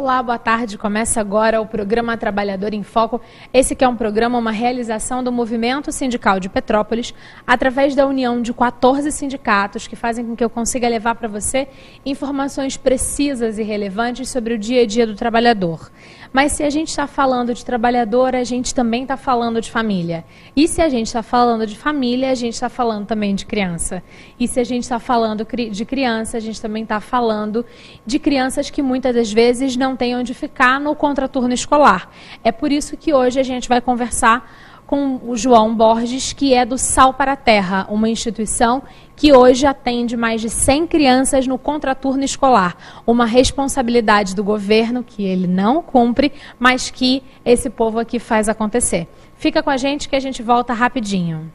Olá, boa tarde. Começa agora o programa Trabalhador em Foco. Esse que é um programa, uma realização do Movimento Sindical de Petrópolis, através da união de 14 sindicatos que fazem com que eu consiga levar para você informações precisas e relevantes sobre o dia a dia do trabalhador. Mas se a gente está falando de trabalhador, a gente também está falando de família. E se a gente está falando de família, a gente está falando também de criança. E se a gente está falando de criança, a gente também está falando de crianças que muitas das vezes não têm onde ficar no contraturno escolar. É por isso que hoje a gente vai conversar com o João Borges, que é do Sal para a Terra, uma instituição que hoje atende mais de 100 crianças no contraturno escolar. Uma responsabilidade do governo que ele não cumpre, mas que esse povo aqui faz acontecer. Fica com a gente que a gente volta rapidinho.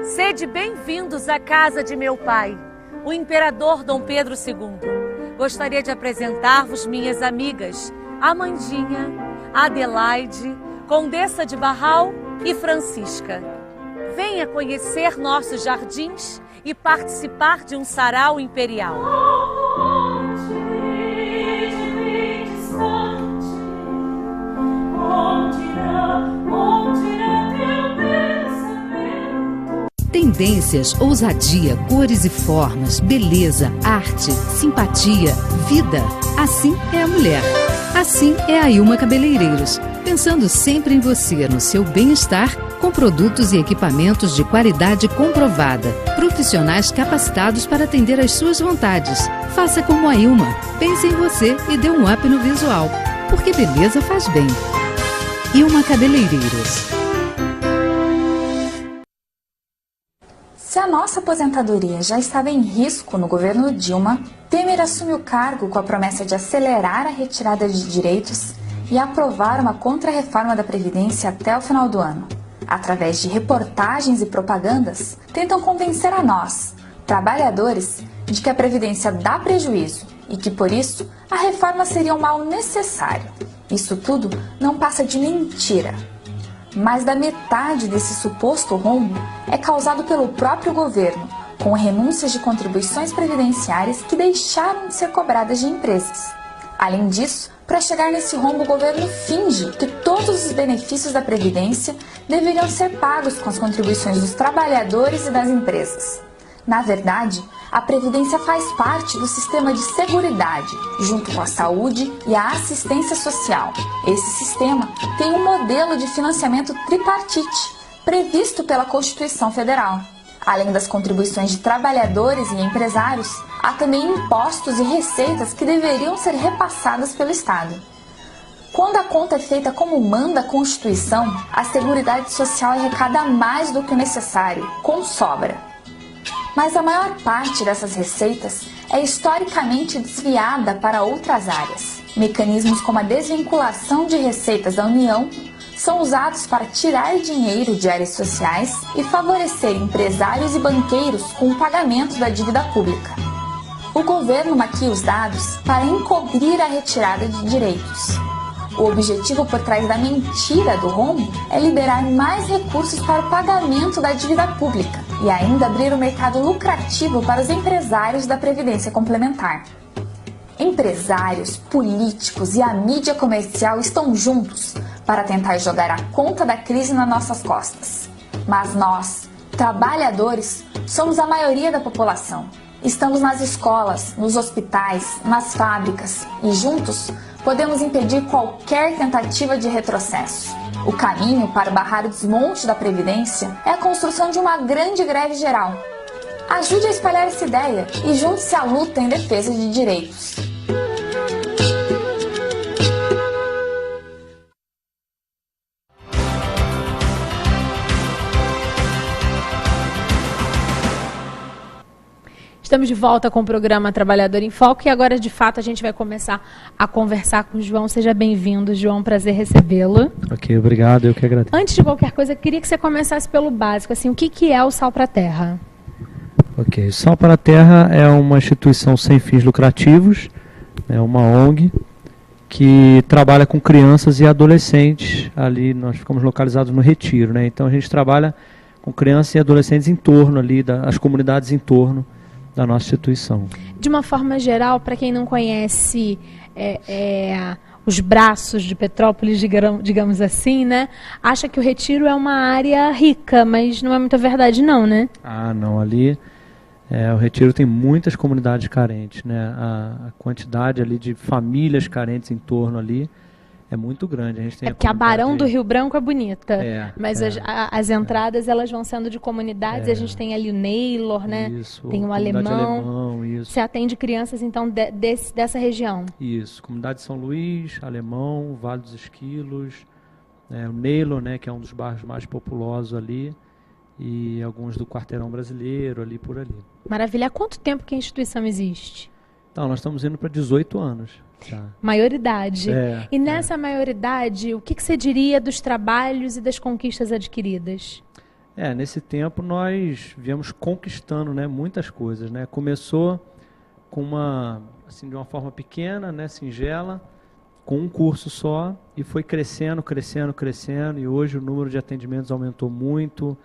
Sede bem-vindos à casa de meu pai, o imperador Dom Pedro II. Gostaria de apresentar-vos minhas amigas, Amandinha, Adelaide, Condessa de Barral e Francisca. Venha conhecer nossos jardins e participar de um sarau imperial. Tendências, ousadia, cores e formas, beleza, arte, simpatia, vida. Assim é a mulher. Assim é a Ilma Cabeleireiros. Pensando sempre em você, no seu bem-estar, com produtos e equipamentos de qualidade comprovada. Profissionais capacitados para atender às suas vontades. Faça como a Ilma. Pense em você e dê um up no visual. Porque beleza faz bem. Ilma Cabeleireiros. Se a nossa aposentadoria já estava em risco no governo Dilma, Temer assume o cargo com a promessa de acelerar a retirada de direitos e aprovar uma contrarreforma da Previdência até o final do ano. Através de reportagens e propagandas, tentam convencer a nós, trabalhadores, de que a Previdência dá prejuízo e que, por isso, a reforma seria um mal necessário. Isso tudo não passa de mentira. Mais da metade desse suposto rombo é causado pelo próprio governo, com renúncias de contribuições previdenciárias que deixaram de ser cobradas de empresas. Além disso, para chegar nesse rombo, o governo finge que todos os benefícios da Previdência deveriam ser pagos com as contribuições dos trabalhadores e das empresas. Na verdade, a Previdência faz parte do sistema de seguridade, junto com a saúde e a assistência social. Esse sistema tem um modelo de financiamento tripartite, previsto pela Constituição Federal. Além das contribuições de trabalhadores e empresários, há também impostos e receitas que deveriam ser repassadas pelo Estado. Quando a conta é feita como manda a Constituição, a Seguridade Social arrecada mais do que o necessário, com sobra. Mas a maior parte dessas receitas é historicamente desviada para outras áreas. Mecanismos como a desvinculação de receitas da União são usados para tirar dinheiro de áreas sociais e favorecer empresários e banqueiros com o pagamento da dívida pública. O governo maquia os dados para encobrir a retirada de direitos. O objetivo por trás da mentira do rombo é liberar mais recursos para o pagamento da dívida pública e ainda abrir o mercado lucrativo para os empresários da Previdência Complementar. Empresários, políticos e a mídia comercial estão juntos para tentar jogar a conta da crise nas nossas costas. Mas nós, trabalhadores, somos a maioria da população. Estamos nas escolas, nos hospitais, nas fábricas e juntos podemos impedir qualquer tentativa de retrocesso. O caminho para barrar o desmonte da Previdência é a construção de uma grande greve geral. Ajude a espalhar essa ideia e junte-se à luta em defesa de direitos. Estamos de volta com o programa Trabalhador em Foco e agora, de fato, a gente vai começar a conversar com o João. Seja bem-vindo, João. Prazer recebê-lo. Ok, obrigado. Eu que agradeço. Antes de qualquer coisa, eu queria que você começasse pelo básico. Assim, o que é o Sal para a Terra? Ok. Sal para a Terra é uma instituição sem fins lucrativos, é uma ONG que trabalha com crianças e adolescentes. Ali nós ficamos localizados no Retiro, né? Então a gente trabalha com crianças e adolescentes em torno ali, as comunidades em torno da nossa instituição. De uma forma geral, para quem não conhece os braços de Petrópolis, digamos assim, né? Acha que o Retiro é uma área rica, mas não é muita verdade não, né? Ah, não, ali o Retiro tem muitas comunidades carentes, né? A quantidade ali de famílias carentes em torno ali é muito grande. A gente tem porque a Barão do Rio Branco é bonita, mas as entradas elas vão sendo de comunidades, e a gente tem ali o Neylor, né? Isso, tem o Alemão. Isso. Você atende crianças, então, dessa região? Isso, comunidade de São Luís, Alemão, Vale dos Esquilos, o Neylor, né, que é um dos bairros mais populosos ali, e alguns do Quarteirão Brasileiro, ali por ali. Maravilha. Há quanto tempo que a instituição existe? Então, nós estamos indo para 18 anos. Já. Maioridade. E nessa maioridade, o que você diria dos trabalhos e das conquistas adquiridas? Nesse tempo nós viemos conquistando, né, muitas coisas, né? Começou com de uma forma pequena, né, singela, com um curso só, e foi crescendo, e hoje o número de atendimentos aumentou muito,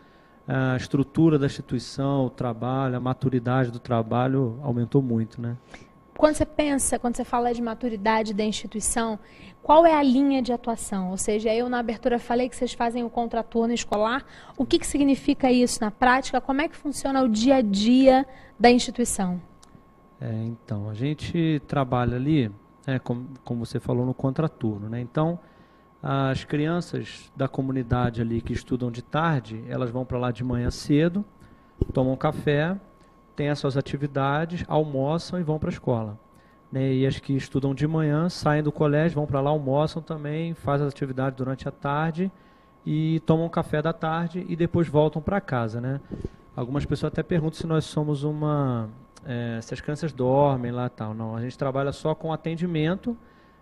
a estrutura da instituição, o trabalho, a maturidade do trabalho aumentou muito, né? Quando você fala de maturidade da instituição, qual é a linha de atuação? Ou seja, eu na abertura falei que vocês fazem o contraturno escolar. O que significa isso na prática? Como é que funciona o dia a dia da instituição? Então, a gente trabalha ali, como você falou, no contraturno, né? Então, as crianças da comunidade ali que estudam de tarde, elas vão para lá de manhã cedo, tomam café, têm as suas atividades, almoçam e vão para a escola. Né? E as que estudam de manhã, saem do colégio, vão para lá, almoçam também, fazem as atividades durante a tarde e tomam café da tarde e depois voltam para casa. Né? Algumas pessoas até perguntam se nós somos se as crianças dormem lá e tal. Não, a gente trabalha só com atendimento,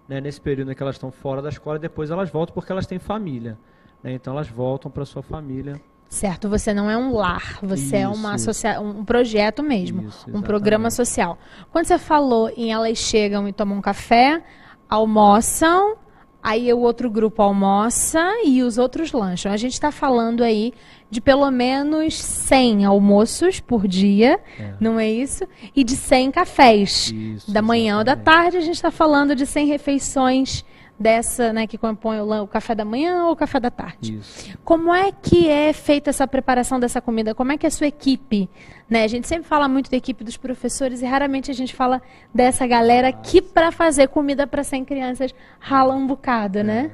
né, nesse período em que elas estão fora da escola, e depois elas voltam porque elas têm família. Né? Então elas voltam para a sua família. Certo, você não é um lar, você é um projeto mesmo, um programa social. Quando você falou em elas chegam e tomam café, almoçam, aí o outro grupo almoça e os outros lancham. A gente está falando aí de pelo menos 100 almoços por dia, não é isso? E de 100 cafés. Isso, da manhã ou da tarde, a gente está falando de 100 refeições dessa, né, que compõe o café da manhã ou o café da tarde. Isso. Como é que é feita essa preparação dessa comida? Como é que é a sua equipe? Né? A gente sempre fala muito da equipe dos professores e raramente a gente fala dessa galera que para fazer comida para 100 crianças rala um bocado, né?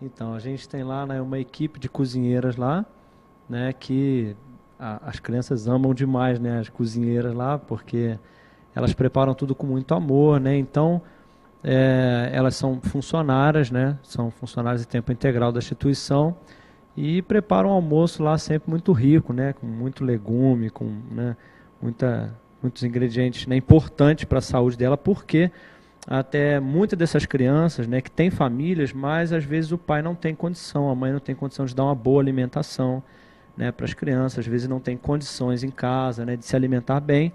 Então, a gente tem lá, né, uma equipe de cozinheiras lá, né, que as crianças amam demais, né, as cozinheiras lá, porque elas preparam tudo com muito amor, né? Então, elas são funcionárias, né? São funcionárias de tempo integral da instituição e preparam um almoço lá sempre muito rico, né? Com muito legume, com, né, muitos ingredientes, né, importantes para a saúde dela, porque até muitas dessas crianças, né, que têm famílias, mas às vezes o pai não tem condição, a mãe não tem condição de dar uma boa alimentação, né, para as crianças, às vezes não tem condições em casa, né, de se alimentar bem.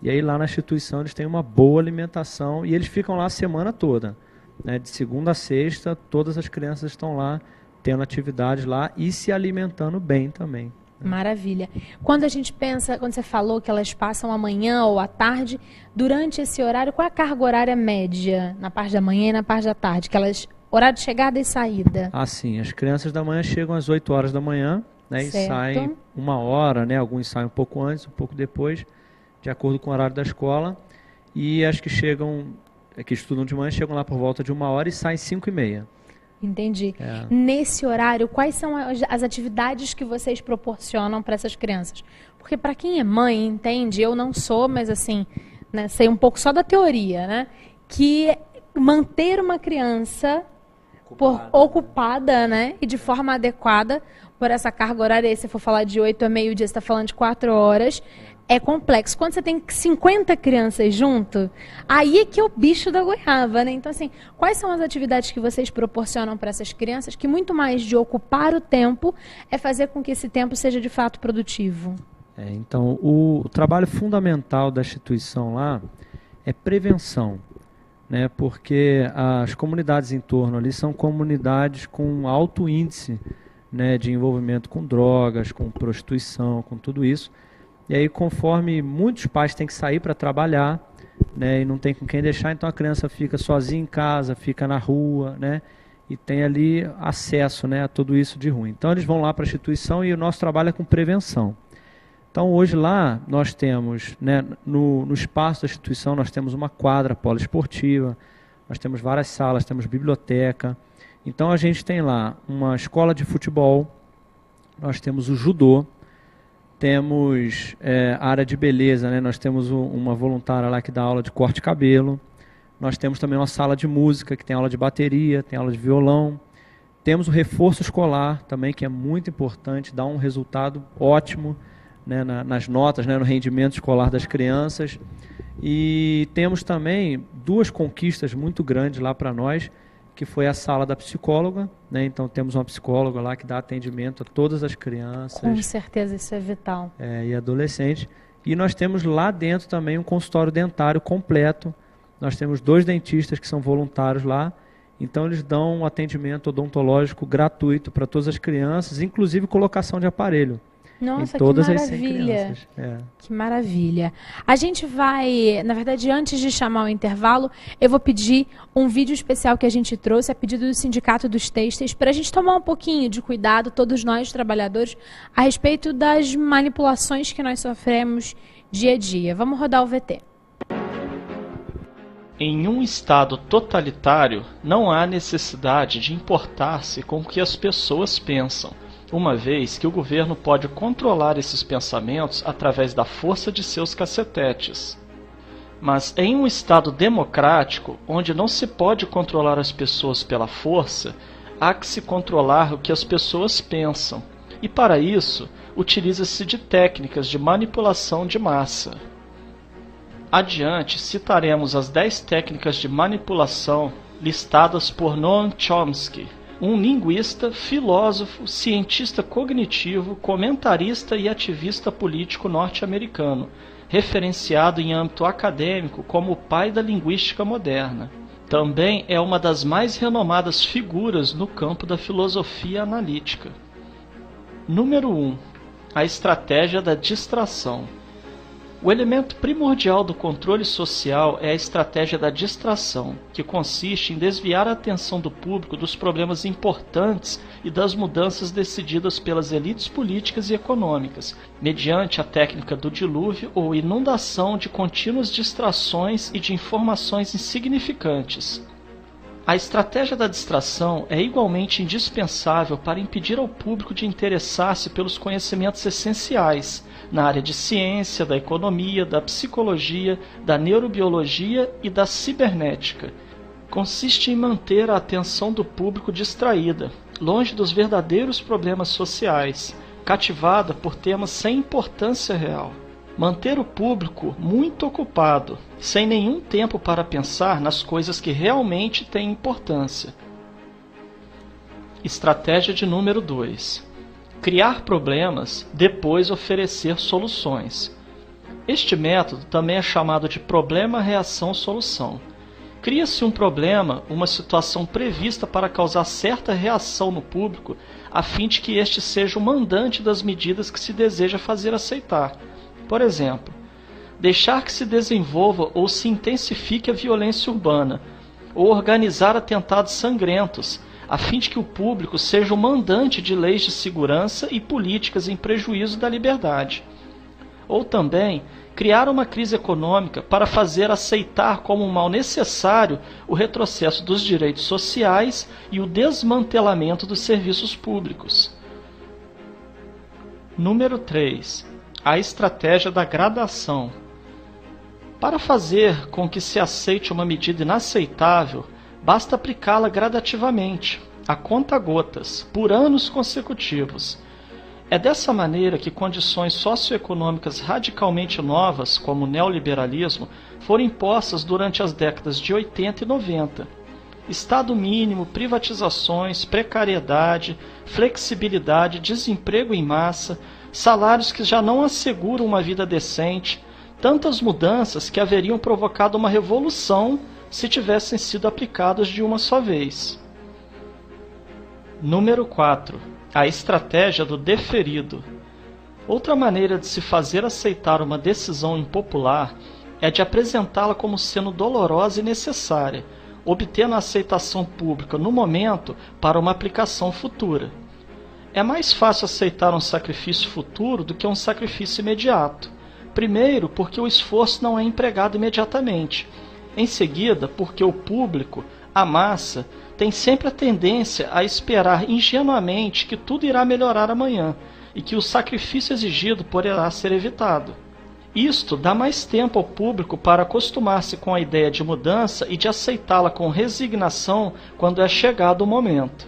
E aí lá na instituição eles têm uma boa alimentação e eles ficam lá a semana toda. Né? De segunda a sexta, todas as crianças estão lá, tendo atividades lá e se alimentando bem também. Né? Maravilha. Quando a gente pensa, quando você falou que elas passam a manhã ou à tarde, durante esse horário, qual é a carga horária média na parte da manhã e na parte da tarde? Horário de chegada e saída? Sim. As crianças da manhã chegam às 8 horas da manhã, né, e saem 1 hora, né? Alguns saem um pouco antes, um pouco depois, de acordo com o horário da escola, e as que estudam de manhã chegam lá por volta de 1 hora e saem 5h30. Entendi. Nesse horário, quais são as atividades que vocês proporcionam para essas crianças? Porque para quem é mãe, entende, eu não sou, mas assim, né, sei um pouco só da teoria, né, que manter uma criança ocupada, né, e de forma adequada por essa carga horária, aí se for falar de 8 a meio-dia, você está falando de 4 horas, é complexo. Quando você tem 50 crianças junto, aí é que é o bicho da goiaba, né? Então, assim, quais são as atividades que vocês proporcionam para essas crianças que muito mais de ocupar o tempo é fazer com que esse tempo seja de fato produtivo? Então, o trabalho fundamental da instituição lá é prevenção, né? Porque as comunidades em torno ali são comunidades com alto índice, né, de envolvimento com drogas, com prostituição, com tudo isso. E aí, conforme muitos pais têm que sair para trabalhar, né, e não tem com quem deixar, então a criança fica sozinha em casa, fica na rua, né, e tem ali acesso, né, a tudo isso de ruim. Então eles vão lá para a instituição e o nosso trabalho é com prevenção. Então hoje lá nós temos, né, no espaço da instituição nós temos uma quadra poliesportiva, nós temos várias salas, temos biblioteca. Então a gente tem lá uma escola de futebol, nós temos o judô, temos a área de beleza, né? Nós temos uma voluntária lá que dá aula de corte de cabelo, nós temos também uma sala de música que tem aula de bateria, tem aula de violão, temos o reforço escolar também, que é muito importante, dá um resultado ótimo, né, nas notas, né, no rendimento escolar das crianças. E temos também 2 conquistas muito grandes lá para nós, que foi a sala da psicóloga, né? Então temos uma psicóloga lá que dá atendimento a todas as crianças. Com certeza, isso é vital. E adolescentes. E nós temos lá dentro também um consultório dentário completo. Nós temos 2 dentistas que são voluntários lá. Então eles dão um atendimento odontológico gratuito para todas as crianças, inclusive colocação de aparelho. Nossa, em todas que as 100 maravilha. crianças. Que maravilha. A gente vai, na verdade, antes de chamar o intervalo, eu vou pedir um vídeo especial que a gente trouxe, a pedido do Sindicato dos Têxteis, para a gente tomar um pouquinho de cuidado, todos nós, trabalhadores, a respeito das manipulações que nós sofremos dia a dia. Vamos rodar o VT. Em um Estado totalitário, não há necessidade de importar-se com o que as pessoas pensam, uma vez que o governo pode controlar esses pensamentos através da força de seus cacetetes. Mas em um Estado democrático, onde não se pode controlar as pessoas pela força, há que se controlar o que as pessoas pensam, e para isso, utiliza-se de técnicas de manipulação de massa. Adiante, citaremos as 10 técnicas de manipulação listadas por Noam Chomsky, um linguista, filósofo, cientista cognitivo, comentarista e ativista político norte-americano, referenciado em âmbito acadêmico como o pai da linguística moderna. Também é uma das mais renomadas figuras no campo da filosofia analítica. Número 1. A estratégia da distração. O elemento primordial do controle social é a estratégia da distração, que consiste em desviar a atenção do público dos problemas importantes e das mudanças decididas pelas elites políticas e econômicas, mediante a técnica do dilúvio ou inundação de contínuas distrações e de informações insignificantes. A estratégia da distração é igualmente indispensável para impedir ao público de interessar-se pelos conhecimentos essenciais na área de ciência, da economia, da psicologia, da neurobiologia e da cibernética. Consiste em manter a atenção do público distraída, longe dos verdadeiros problemas sociais, cativada por temas sem importância real. Manter o público muito ocupado, sem nenhum tempo para pensar nas coisas que realmente têm importância. Estratégia de número 2. Criar problemas, depois oferecer soluções. Este método também é chamado de problema-reação-solução. Cria-se um problema, uma situação prevista para causar certa reação no público, a fim de que este seja o mandante das medidas que se deseja fazer aceitar. Por exemplo, deixar que se desenvolva ou se intensifique a violência urbana, ou organizar atentados sangrentos, a fim de que o público seja o mandante de leis de segurança e políticas em prejuízo da liberdade. Ou também, criar uma crise econômica para fazer aceitar como um mal necessário o retrocesso dos direitos sociais e o desmantelamento dos serviços públicos. Número 3. A estratégia da gradação. Para fazer com que se aceite uma medida inaceitável, basta aplicá-la gradativamente, a conta-gotas, por anos consecutivos. É dessa maneira que condições socioeconômicas radicalmente novas, como o neoliberalismo, foram impostas durante as décadas de 80 e 90. Estado mínimo, privatizações, precariedade, flexibilidade, desemprego em massa, salários que já não asseguram uma vida decente, tantas mudanças que haveriam provocado uma revolução se tivessem sido aplicados de uma só vez. Número 4. a estratégia do deferido. Outra maneira de se fazer aceitar uma decisão impopular é de apresentá-la como sendo dolorosa e necessária, obtendo a aceitação pública no momento para uma aplicação futura. É mais fácil aceitar um sacrifício futuro do que um sacrifício imediato. Primeiro, porque o esforço não é empregado imediatamente. Em seguida, porque o público, a massa, tem sempre a tendência a esperar ingenuamente que tudo irá melhorar amanhã e que o sacrifício exigido poderá ser evitado. Isto dá mais tempo ao público para acostumar-se com a ideia de mudança e de aceitá-la com resignação quando é chegado o momento.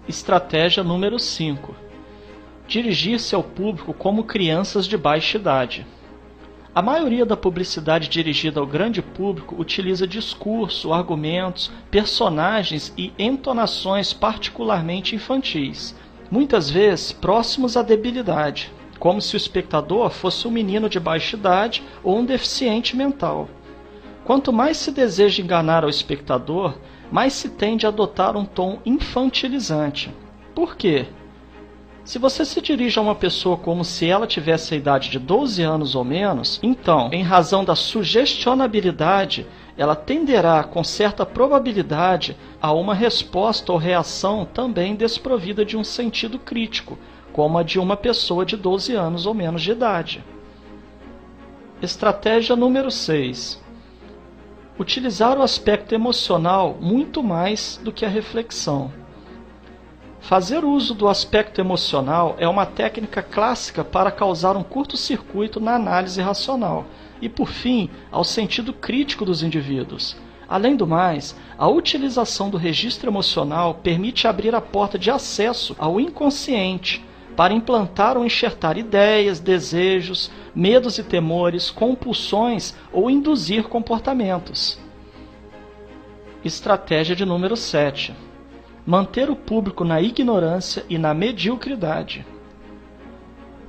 Estratégia número 5. Dirigir-se ao público como crianças de baixa idade. A maioria da publicidade dirigida ao grande público utiliza discurso, argumentos, personagens e entonações particularmente infantis, muitas vezes próximos à debilidade, como se o espectador fosse um menino de baixa idade ou um deficiente mental. Quanto mais se deseja enganar ao espectador, mais se tende a adotar um tom infantilizante. Por quê? Se você se dirige a uma pessoa como se ela tivesse a idade de 12 anos ou menos, então, em razão da sugestionabilidade, ela tenderá, com certa probabilidade, a uma resposta ou reação também desprovida de um sentido crítico, como a de uma pessoa de 12 anos ou menos de idade. Estratégia número 6. Utilizar o aspecto emocional muito mais do que a reflexão. Fazer uso do aspecto emocional é uma técnica clássica para causar um curto-circuito na análise racional e, por fim, ao sentido crítico dos indivíduos. Além do mais, a utilização do registro emocional permite abrir a porta de acesso ao inconsciente para implantar ou enxertar ideias, desejos, medos e temores, compulsões ou induzir comportamentos. Estratégia de número 7. Manter o público na ignorância e na mediocridade.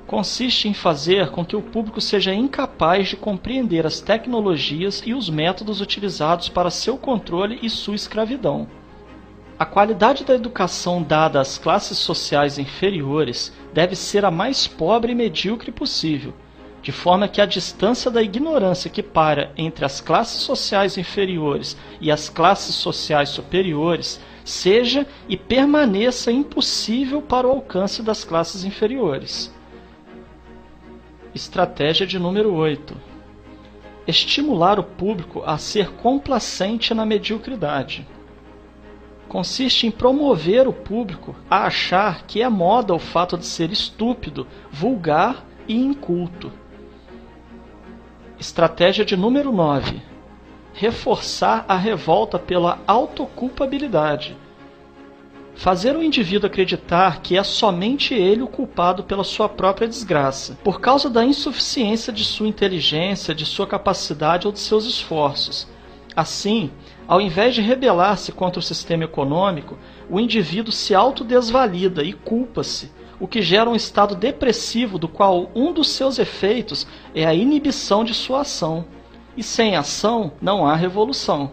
Consiste em fazer com que o público seja incapaz de compreender as tecnologias e os métodos utilizados para seu controle e sua escravidão. A qualidade da educação dada às classes sociais inferiores deve ser a mais pobre e medíocre possível, de forma que a distância da ignorância que para entre as classes sociais inferiores e as classes sociais superiores seja e permaneça impossível para o alcance das classes inferiores. Estratégia de número 8. Estimular o público a ser complacente na mediocridade. Consiste em promover o público a achar que é moda o fato de ser estúpido, vulgar e inculto. Estratégia de número 9. Reforçar a revolta pela autoculpabilidade. Fazer o indivíduo acreditar que é somente ele o culpado pela sua própria desgraça, por causa da insuficiência de sua inteligência, de sua capacidade ou de seus esforços. Assim, ao invés de rebelar-se contra o sistema econômico, o indivíduo se autodesvalida e culpa-se, o que gera um estado depressivo do qual um dos seus efeitos é a inibição de sua ação. E sem ação não há revolução.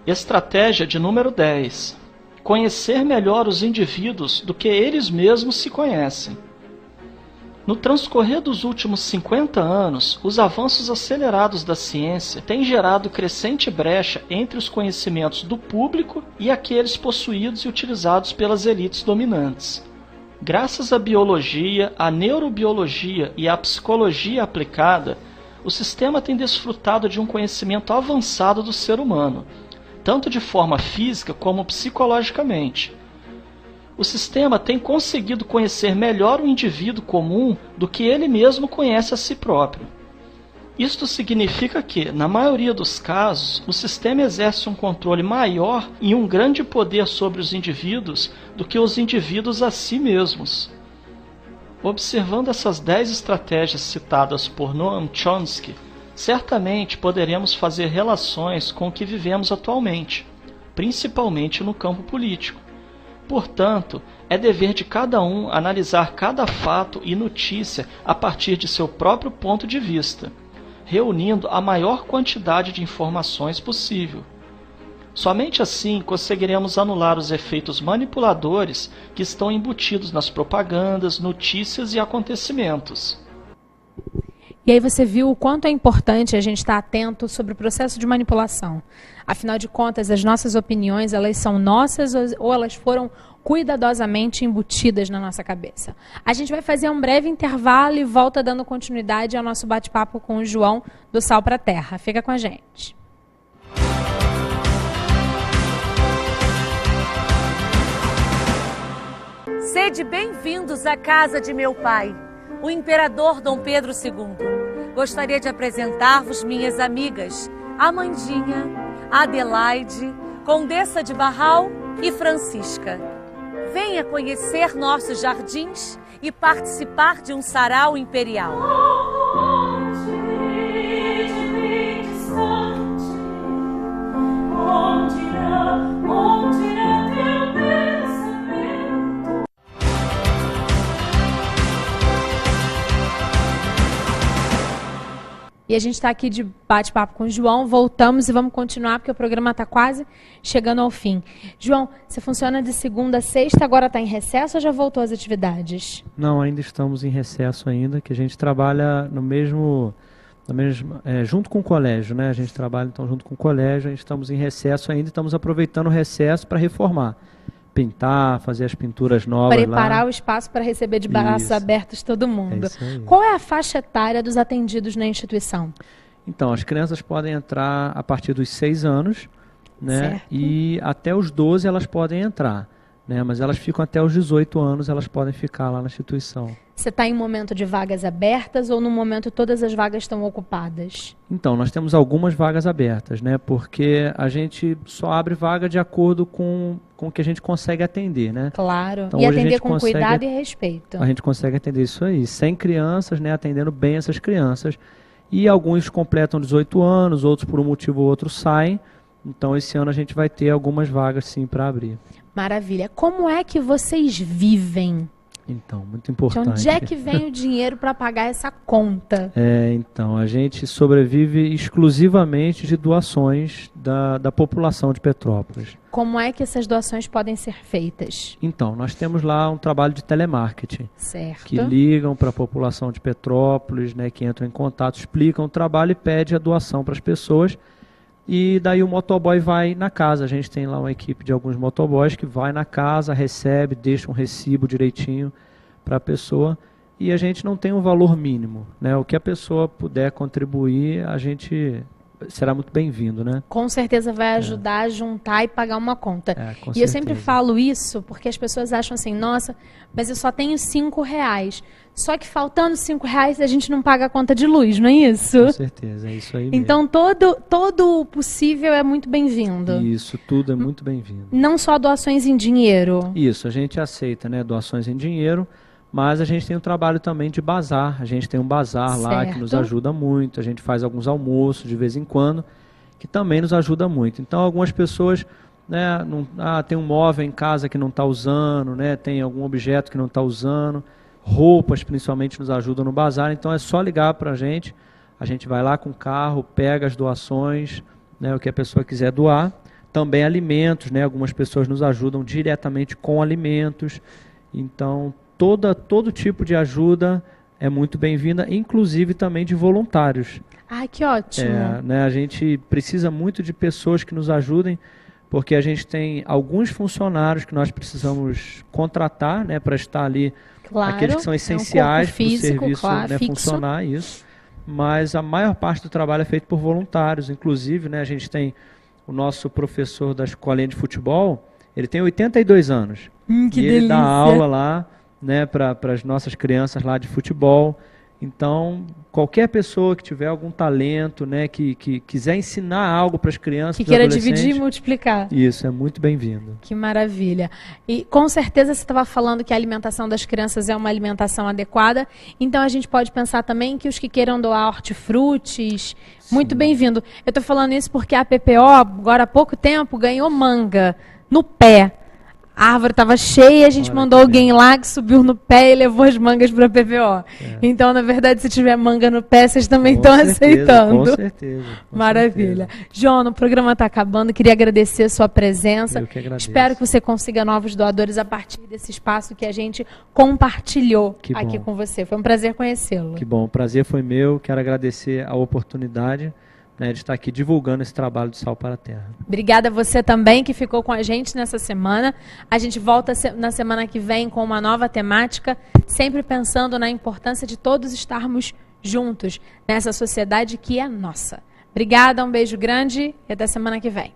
Estratégia de número 10. Conhecer melhor os indivíduos do que eles mesmos se conhecem. No transcorrer dos últimos 50 anos, os avanços acelerados da ciência têm gerado crescente brecha entre os conhecimentos do público e aqueles possuídos e utilizados pelas elites dominantes. Graças à biologia, à neurobiologia e à psicologia aplicada, o sistema tem desfrutado de um conhecimento avançado do ser humano, tanto de forma física como psicologicamente. O sistema tem conseguido conhecer melhor o indivíduo comum do que ele mesmo conhece a si próprio. Isto significa que, na maioria dos casos, o sistema exerce um controle maior e um grande poder sobre os indivíduos do que os indivíduos a si mesmos. Observando essas 10 estratégias citadas por Noam Chomsky, certamente poderemos fazer relações com o que vivemos atualmente, principalmente no campo político. Portanto, é dever de cada um analisar cada fato e notícia a partir de seu próprio ponto de vista, reunindo a maior quantidade de informações possível. Somente assim conseguiremos anular os efeitos manipuladores que estão embutidos nas propagandas, notícias e acontecimentos. E aí você viu o quanto é importante a gente estar atento sobre o processo de manipulação. Afinal de contas, as nossas opiniões, elas são nossas ou elas foram cuidadosamente embutidas na nossa cabeça. A gente vai fazer um breve intervalo e volta dando continuidade ao nosso bate-papo com o João do Sal para a Terra. Fica com a gente. Sede bem-vindos à casa de meu pai, o imperador Dom Pedro II. Gostaria de apresentar-vos minhas amigas, Amandinha, Adelaide, Condessa de Barral e Francisca. Venha conhecer nossos jardins e participar de um sarau imperial. E a gente está aqui de bate-papo com o João, voltamos e vamos continuar, porque o programa está quase chegando ao fim. João, você funciona de segunda a sexta, agora está em recesso ou já voltou às atividades? Não, ainda estamos em recesso ainda, que a gente trabalha junto com o colégio, né? A gente trabalha então junto com o colégio, estamos em recesso ainda e estamos aproveitando o recesso para reformar. Pintar, fazer as pinturas novas lá. Preparar o espaço para receber de braços abertos todo mundo. É isso aí. Qual é a faixa etária dos atendidos na instituição? Então, as crianças podem entrar a partir dos 6 anos, né? Certo. E até os 12 elas podem entrar, né? Mas elas ficam até os 18 anos, elas podem ficar lá na instituição. Você está em momento de vagas abertas ou no momento todas as vagas estão ocupadas? Então, nós temos algumas vagas abertas, né? Porque a gente só abre vaga de acordo com o que a gente consegue atender, né? Claro, então, e hoje atender com cuidado e respeito. A gente consegue atender isso aí, 100 crianças, né? Atendendo bem essas crianças. E alguns completam 18 anos, outros por um motivo ou outro saem. Então, esse ano a gente vai ter algumas vagas, sim, para abrir. Maravilha. Como é que vocês vivem? Então, muito importante. De onde é que vem o dinheiro para pagar essa conta? Então, a gente sobrevive exclusivamente de doações da população de Petrópolis. Como é que essas doações podem ser feitas? Então, nós temos lá um trabalho de telemarketing. Certo. Que ligam para a população de Petrópolis, né, que entram em contato, explicam o trabalho e pedem a doação para as pessoas. E daí o motoboy vai na casa. A gente tem lá uma equipe de alguns motoboys que vai na casa, recebe, deixa um recibo direitinho para a pessoa. E a gente não tem um valor mínimo, né? O que a pessoa puder contribuir, a gente será muito bem-vindo, né? Com certeza vai ajudar a juntar e pagar uma conta. Com e eu sempre falo isso porque as pessoas acham assim, nossa, mas eu só tenho R$5. Só que faltando R$5 a gente não paga a conta de luz, não é isso? Com certeza, é isso aí mesmo. Então todo o possível é muito bem-vindo. Isso, tudo é muito bem-vindo. Não só doações em dinheiro. Isso, a gente aceita, né, doações em dinheiro, mas a gente tem um trabalho também de bazar. A gente tem um bazar lá que nos ajuda muito. A gente faz alguns almoços de vez em quando, que também nos ajuda muito. Então, algumas pessoas, né, tem um móvel em casa que não está usando, né, tem algum objeto que não está usando, roupas principalmente nos ajudam no bazar. Então, é só ligar para a gente vai lá com o carro, pega as doações, né, o que a pessoa quiser doar. Também alimentos, né, algumas pessoas nos ajudam diretamente com alimentos. Então, todo tipo de ajuda é muito bem-vinda, inclusive também de voluntários. Ah, que ótimo. Né, a gente precisa muito de pessoas que nos ajudem, porque a gente tem alguns funcionários que nós precisamos contratar, né, para estar ali, aqueles que são essenciais para o serviço, né, funcionar, isso. Mas a maior parte do trabalho é feito por voluntários. Inclusive, né, a gente tem o nosso professor da escolinha de futebol, ele tem 82 anos. Que e delícia. Ele dá aula lá, né, para as nossas crianças lá de futebol. Então, qualquer pessoa que tiver algum talento, né, que quiser ensinar algo para as crianças, que queira dividir e multiplicar. Isso, é muito bem-vindo. Que maravilha. E com certeza você estava falando que a alimentação das crianças é uma alimentação adequada, então a gente pode pensar também que os que queiram doar hortifrutis, muito bem-vindo. Eu estou falando isso porque a PPO, agora há pouco tempo, ganhou manga no pé. A árvore estava cheia, a gente mandou alguém lá que subiu no pé e levou as mangas para a PVO. Então, na verdade, se tiver manga no pé, vocês também estão aceitando. Com certeza. Maravilha. Certeza. João, o programa está acabando. Queria agradecer a sua presença. Eu que agradeço. Espero que você consiga novos doadores a partir desse espaço que a gente compartilhou aqui com você. Foi um prazer conhecê-lo. Que bom. O prazer foi meu. Quero agradecer a oportunidade, né, de estar aqui divulgando esse trabalho de Sal para a Terra. Obrigada a você também que ficou com a gente nessa semana. A gente volta na semana que vem com uma nova temática, sempre pensando na importância de todos estarmos juntos nessa sociedade que é nossa. Obrigada, um beijo grande e até semana que vem.